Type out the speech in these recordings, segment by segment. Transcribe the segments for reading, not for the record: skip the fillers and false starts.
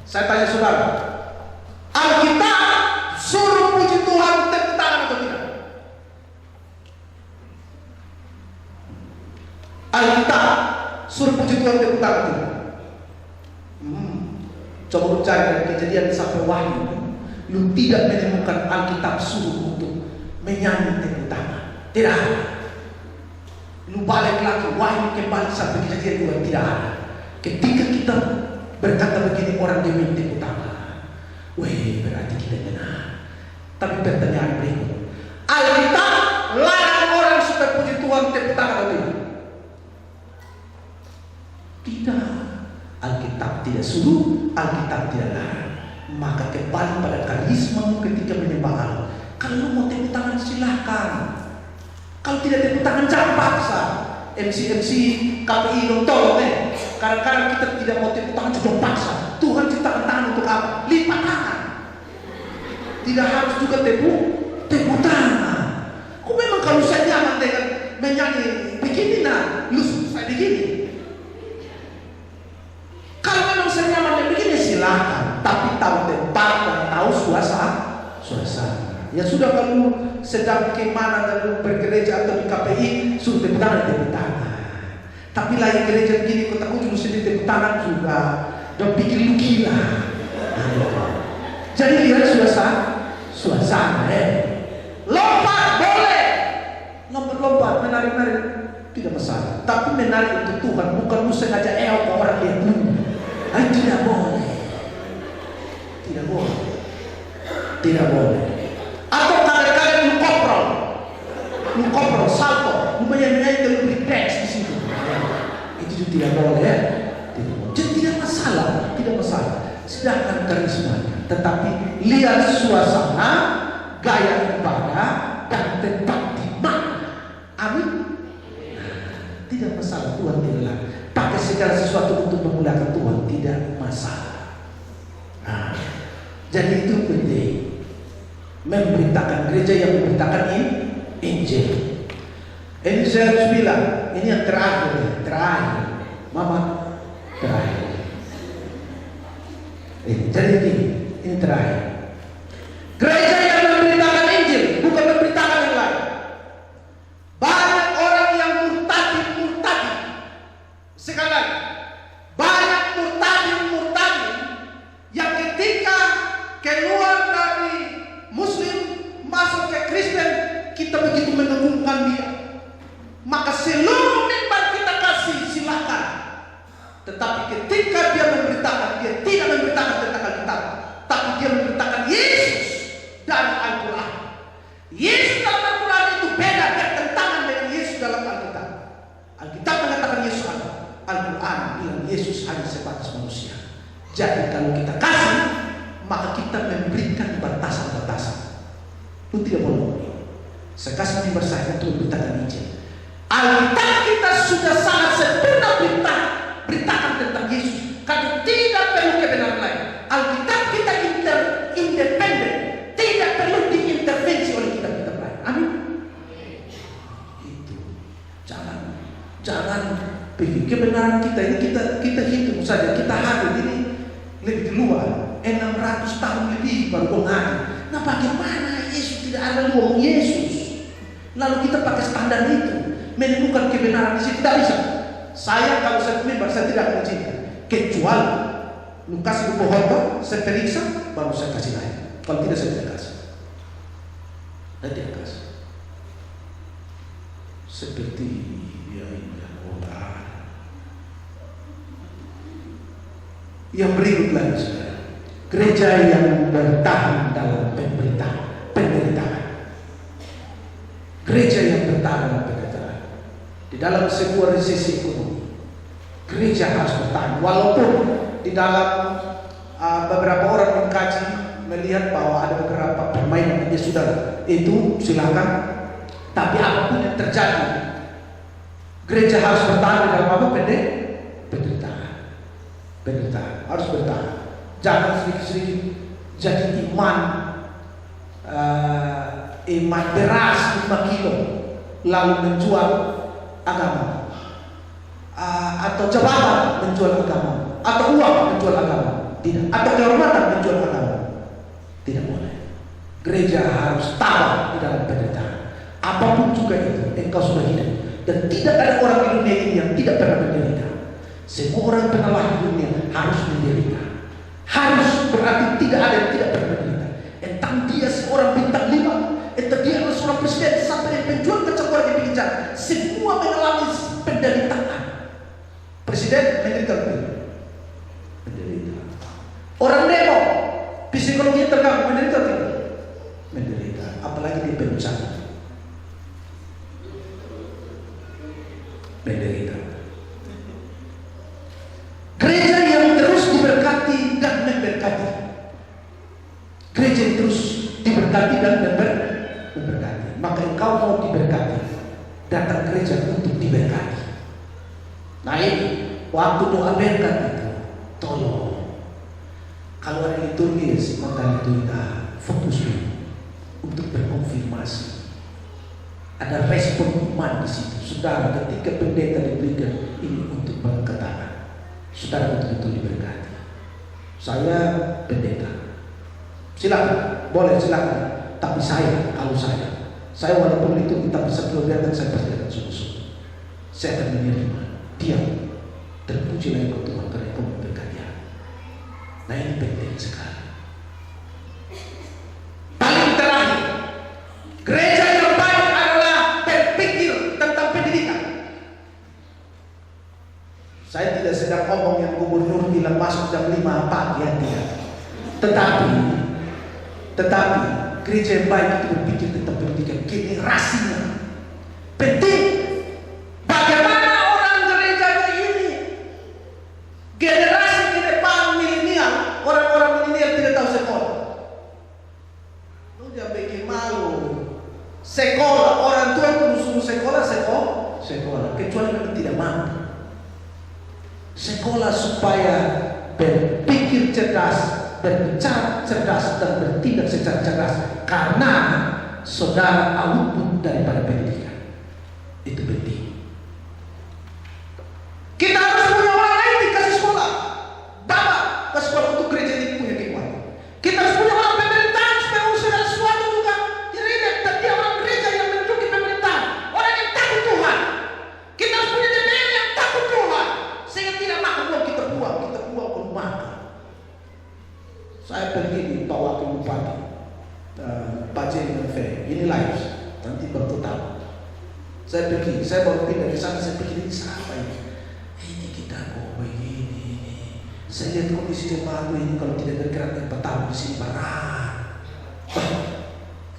Saya tanya saudara, Alkitab suruh puji Tuhan tepuk tangan atau tidak? Alkitab suruh puji Tuhan tepuk tangan atau tidak? Coba lu cari dari Kejadian sampai Wahyu, lu tidak menemukan Alkitab suruh untuk menyanyi tepuk tangan. Tidak ada. Lu balik lagi Wahyu kembali sampai Kejadian 2, tidak ada. Ketika kita berkata begini orang dia minta tepuk tangan, weh berarti kita benar. Tapi pertanyaan berikut, Alkitab larang orang supaya puji Tuhan tepuk tangan atau tidak? Tidak. Alkitab tidak suruh, Alkitab tidak larang. Maka kembali pada karisma ketika menyembah Allah. Kalau lu mau tepuk tangan silahkan. Kalau tidak tepuk tangan jangan paksa. MC KPI tolong deh. Kadang-kadang kita tidak mau tepuk tangan juga paksa. Tuhan ciptakan tangan untuk apa? Lipat tangan. Tidak harus juga tepuk tangan. Kok memang kalau saya nyaman dengan menyanyi begini nah, lu saya begini. Kalau memang saya nyaman dengan begini silakan. Tapi tahu tempat dan tahu suasana. Ya sudah, kalau sedang kemana dan lu bergereja atau di KPI suruh tepuk tangan. Tapi lain gereja begini kota ujung sendiri tepuk tangan juga dan bikin lu gila. Jadi lihat suasana. Lompat boleh, lompat menari tidak masalah. Tapi menari untuk Tuhan, bukan lu sengaja ke orang lihat lu. Tidak boleh. Atau kadang-kadang lu koprol, salto, lu menyanyi dan lu beri teks di situ. Itu juga tidak boleh. Jadi tidak masalah. Sedangkan karismanya. Tetapi lihat suasana, gaya ibadah dan tempat di mana. Amin. Tidak masalah, Tuhan tidak larang. Pakai segala sesuatu untuk memuliakan Tuhan, tidak masalah. Jadi itu penting. Memberitakan gereja yang memberitakan Injil. Ini saya harus bilang, ini yang terakhir, Mama terakhir. Jadi ini terakhir. Gereja yang memberitakan Injil, bukan memberitakan yang lain. Banyak orang yang murtadi. Sekali lagi, banyak murtadi yang ketika keluar dari Muslim masuk ke Kristen, kita begitu mengagungkan dia. Maka seluruh mimbar kita kasih silakan. Tetapi ketika dia memberitakan, dia tidak memberitakan tentang Alkitab, tapi dia memberitakan Yesus dalam Al-Quran. Yesus dalam Al-Quran itu beda bertentangan dengan Yesus dalam Alkitab. Alkitab mengatakan Yesus ada, Al-Quran bilang Yesus hanya sebatas manusia. Jadi kalau kita kasih, maka kita memberikan batasan-batasan. Itu tidak boleh. Saya kasih mimbar saya untuk memberitakan Injil. Alkitab kita sudah sangat sempurna beritakan tentang Yesus, karena tidak perlu kebenaran lain. Alkitab kita independen, tidak perlu diintervensi oleh kitab-kitab lain. Amin. Itu jangan pikir kebenaran kita ini kita hitung saja, kita hadir ini lebih keluar 600 tahun lebih baru ngaji. Nah bagaimana Yesus tidak ada ngomong Yesus, lalu kita pakai standar itu menemukan kebenaran di situ? Tidak bisa. Saya kalau saya mimbar saya tidak akan cinta kecuali lu kasih pohon, saya periksa baru saya kasih lain. Kalau tidak saya tidak kasih. Saya tidak kasih. Seperti yang berikut lagi saudara. Gereja yang bertahan dalam pemberitaan. Gereja yang bertahan dalam pemberitaan. Di dalam sebuah resesi ekonomi, gereja harus bertahan. Walaupun di dalam beberapa orang mengkaji melihat bahwa ada beberapa permainan yang sudah itu silakan. Tapi apapun yang terjadi, gereja harus bertahan di dalam apa? Penderitaan. Harus bertahan. Jangan sedikit-sedikit jadi iman beras 5 kilo lalu menjual agama, atau jabatan menjual agama, atau uang menjual agama. Tidak. Atau kehormatan menjual agama? Tidak boleh. Gereja harus tabah di dalam penderitaan. Apapun juga itu, engkau sudah hidup. Dan tidak ada orang di dunia ini yang tidak pernah menderita. Semua orang yang pernah lahir di dunia harus menderita. Harus berarti tidak ada yang tidak pernah menderita. Entah dia seorang bintang 5, entah dia adalah seorang presiden, sampai yang penjual kacang goreng di pinggir jalan, semua mengalami penderitaan. Presiden menderita. Orang demo, psikologi terganggu, menderita tidak? Menderita. Apalagi di bencana. Menderita. Gereja yang terus diberkati dan memberkati. Gereja yang terus diberkati dan memberkati. Maka engkau mau diberkati, datang gereja untuk diberkati. Nah ini waktu doa berkat itu, tolong. Kalau ada liturgis, maka kita fokus dulu untuk berkonfirmasi. Ada respon iman di situ. Saudara, ketika pendeta diberikan ini untuk berkatakan, saudara betul-betul diberkati. Saya pendeta, silakan, boleh silakan. Tapi kalau saya walaupun itu kita bisa kelihatan, saya pasti akan sungguh-sungguh. Saya akan menerima. Diam, terpujilah engkau Tuhan karena engkau memberkati aku. Nah ini penting sekali. Paling terakhir, gereja yang baik adalah berpikir tentang pendidikan. Saya tidak sedang ngomong yang gubernur bilang masuk jam 5 pagi ya, tidak. Tetapi gereja yang baik itu berpikir tentang pendidikan generasinya. Penting. Bagaimana orang gereja ini, generasi ke depan milenial, orang-orang milenial tidak tahu sekolah. Lu jangan bikin malu. Sekolah, orang tua itu suruh sekolah, kecuali memang tidak mampu. Sekolah supaya berpikir cerdas, berbicara cerdas, dan bertindak secara cerdas. Karena saudara output daripada pendidikan itu penting. Kita harus punya orang lain dikasih sekolah. Bapak ke sekolah untuk gereja ini punya kekuatan. Kita harus punya orang pemerintahan supaya usaha sesuatu juga dirilik dan dia orang gereja yang menduduki pemerintahan, orang yang takut Tuhan. Kita harus punya DPR yang takut Tuhan, sehingga tidak makan uang kita buang ke makan. Saya pergi di Pak Wakil Bupati, Pak Jenderal Fe, ini live, nanti baru tahu. Saya pergi, saya baru pindah ke sana, saya pergi di siapa ini? Ini kita kok begini. Saya lihat kondisi jemaat ini kalau tidak bergerak dan bertahan di sini barang.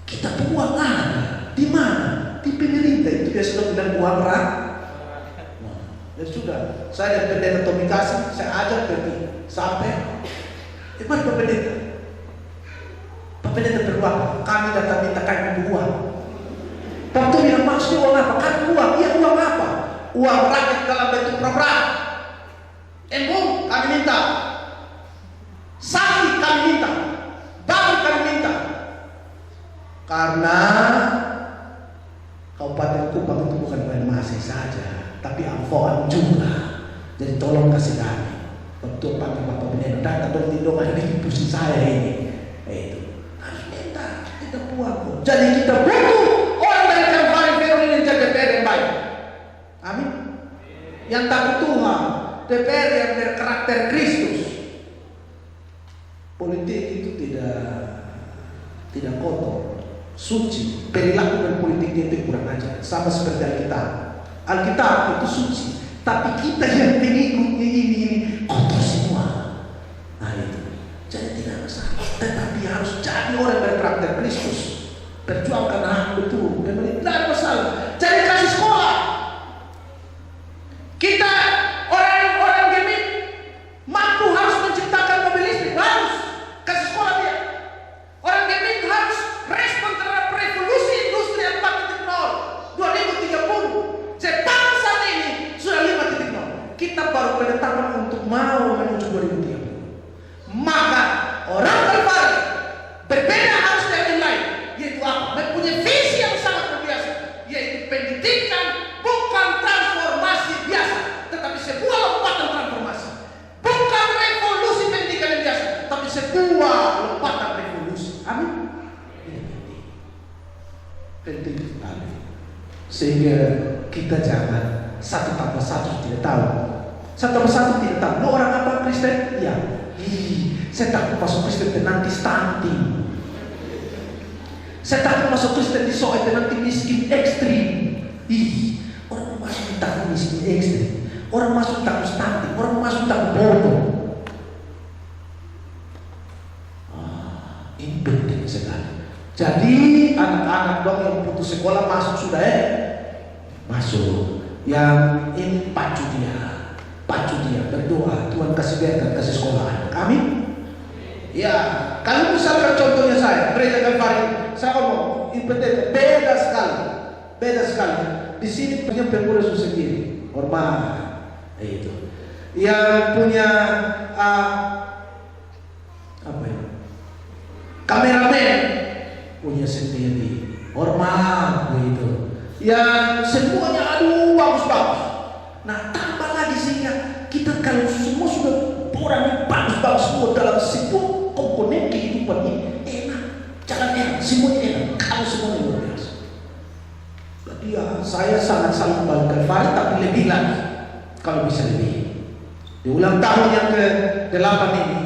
Kita buang ada di mana? Di pemerintah itu dia sudah bilang buang rak. Ya sudah, saya dan pendeta Tommy Kasih, saya ajak pergi sampai. Mana Pak Pendeta? Pak Pendeta beruang, kami datang minta kami buang. Pak Tuh bilang maksudnya uang apa? Kami uang, iya uang apa? Uang rakyat dalam bentuk program. Embung kami minta, sakit kami minta, bangun kami minta. Karena Kabupaten Kupang itu bukan Banjarmasin saja, tapi Amfoan juga. Jadi tolong kasih kami. Waktu panggil Bapak Pendeta datang dong tindong ada di pusing saya ini. Itu harus minta kita buang. Jadi kita butuh orang dari Kalvari Veron ini jadi DPR yang baik. Amin. Yang takut Tuhan, DPR yang berkarakter Kristus. Politik itu tidak kotor, suci. Perilaku dan politiknya itu kurang ajar. Sama seperti Alkitab. Alkitab itu suci. Tapi kita yang pengikutnya ini kotor semua. Nah itu. Jadi tidak masalah. Tetapi harus jadi orang berkarakter Kristus. Perjuangkan hak betul. Tidak ada masalah. Jadi kasih sekolah. Kita orang gemik mampu harus menciptakan mobil listrik. Harus kasih sekolah dia. Orang gemik harus respon terhadap revolusi industri 4.0 2030. Jepang saat ini sudah 5.0. Kita baru penetapan untuk mau menuju 2030. Maka orang Kalvari berbeda harus dari yang lain, yaitu apa? Mempunyai visi yang sangat luar biasa, yaitu sebuah lompatan revolusi. Amin. Ini penting sekali. Sehingga kita jangan 1+1 tidak tahu. 1+1 tidak tahu. Lu orang apa Kristen? Ya. Saya takut masuk Kristen dan nanti stunting. Saya takut masuk Kristen di soal dan nanti miskin ekstrim. Orang masuk takut miskin ekstrim. Orang masuk takut stunting. Orang masuk takut bodoh. Ini penting sekali. Jadi anak-anak dong yang putus sekolah masuk sudah masuk. Yang ini pacu dia berdoa Tuhan kasih berkat kasih sekolah. Amin. Ya, kalau misalkan contohnya saya gereja Kalvari, saya ngomong independen beda sekali. Di sini punya pengurus sendiri, hormat itu. Yang punya kameramen punya sendiri, hormat begitu. Yang semuanya bagus-bagus. Nah, tambah lagi sehingga kita kalau semua sudah orang yang bagus-bagus semua dalam sebuah komponen kehidupan ini enak, jangan enak, semuanya enak. Kalau semuanya luar biasa. Jadi ya, saya sangat salut bagi Kalvari, tapi lebih lagi kalau bisa lebih. Di ulang tahun yang ke-8 ini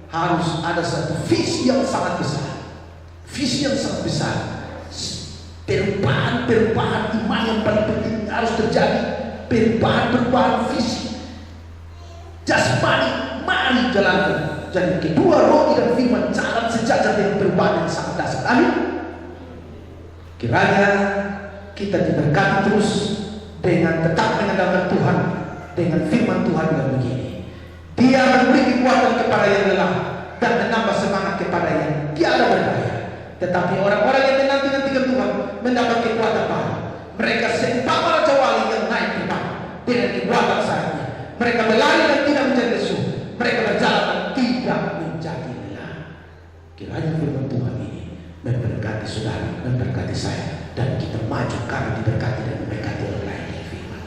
harus ada satu visi yang sangat besar. Perubahan iman yang paling penting harus terjadi. Perubahan visi. Jasmani, mari jalankan. Jadi kedua roh dan firman jalan sejajar dengan perubahan yang sangat dasar. Amin. Kiranya kita diberkati terus dengan tetap mengandalkan Tuhan, dengan firman Tuhan yang begini. Dia memberi kekuatan kepada yang lelah dan menambah semangat kepada yang tiada berdaya. Tetapi orang-orang yang menanti-nantikan Tuhan mendapat kekuatan baru. Mereka seumpama raja wali yang naik ke pagi dengan kekuatan sayapnya. Mereka berlari dan tidak menjadi lesu. Mereka berjalan dan tidak menjadi lelah. Kiranya firman Tuhan ini memberkati saudara, memberkati saya, dan kita maju karena diberkati dan memberkati orang lain dengan firman.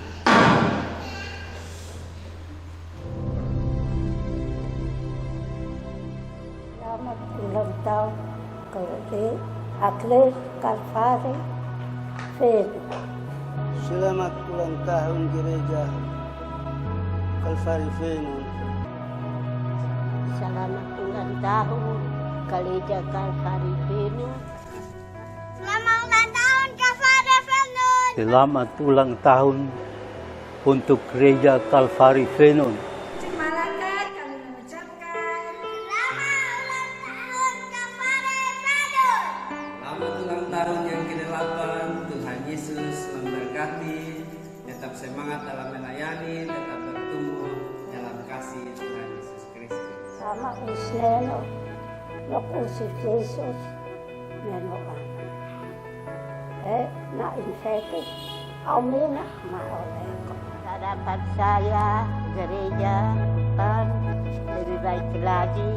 Selamat ulang tahun ke Atlet Kalvari Venus. Selamat ulang tahun gereja Kalvari Venus. Selamat ulang tahun gereja Kalvari Venus. Selamat ulang tahun Kalvari Venus. Selamat ulang tahun untuk gereja Kalvari Venus. Malaikat kami mengucapkan selamat ulang tahun Kalvari Venus. Selamat ulang tahun yang ke-8. Tuhan Yesus memberkati. Tetap semangat dalam melayani, tetap bertumbuh dalam kasih Tuhan Yesus Kristus. Sama Isneno, Lokusif Yesus, Menoan. Na infeksi, Aumina, Maoleko. Harapan saya, gereja, kan lebih baik lagi.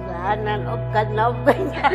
Lahanan of kanobanya.